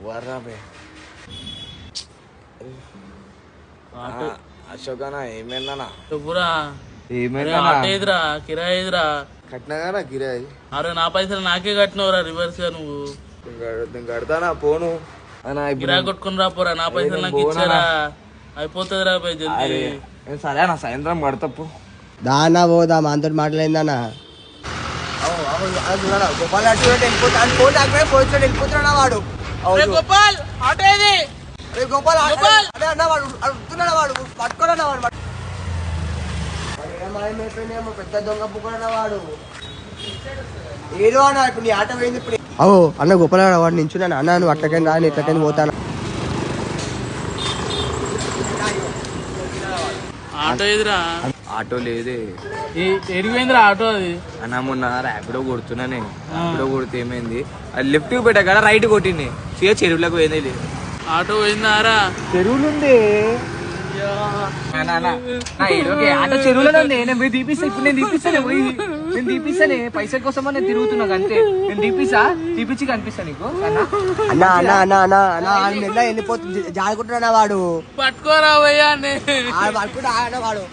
వర్రాబే అశోక్ అన్న ఏమైందన్నా చెప్పురా. ఏమైందా ఎదురా కిరాయి ఎదురా కట్టినా గిరాయి అరే నా పైసలు నాకే కట్టినవురా రివర్స్ గా నువ్వు కడతానా పోను కిరాయి కొట్టుకుని రా పోరా నా పైసలు నాకు ఇచ్చారా అయిపోతుంది రా పై జల్దీ. సరే అన్న సాయంత్రం కడతప్పు దానా పోదా మనతో మాట్లాడిందన్నా గోపాల్ అటు వెళ్ళిపోతున్నాడా వాడు గోపాల్ ఆటో ఏది గోపాల్ అదే అన్న వాడు అడుగుతున్నాడా వాడు పట్టుకోడన్నా వాడు ఏమైపోయినామో పెద్ద దొంగ పుక్కడన్నా వాడు ఏదో అన్న ఇప్పుడు నీ ఆట పోయింది ఇప్పుడు అవు అన్న గోపాల్ వాడు నించున్నాను అన్న నువ్వు అట్లకైనా రా ఇట్లకైనా పోతాను ఆటో ఎదురా ఆటో లేదే ఎడిపోయిందిరా ఆటో అది అన్న మొన్న ర్యాపిడో కొడుతున్నానే ర్యాపిడో కొడితే ఏమైంది అది లెఫ్ట్ కి పెట్టా కదా రైట్ కొట్టింది చెరువులకు పోయింది ఆటో పోయిందారా చెరువులుంది ఆటో చెరువులోనే ఉంది నేను తీపిస్తా ఇప్పుడు నేను తీపిస్తాను నేను తీపిస్తానే పైసల కోసం నేను తిరుగుతున్నా అంతే నేను తీపిచ్చి కనిపిస్తా నీకు అన్న అన్న అన్న అన్న అన్న ఎలా వెళ్ళిపోతుంది జాడుకుంటున్నా వాడు పట్టుకోరా భయ్యా పట్టుకుంటా వాడు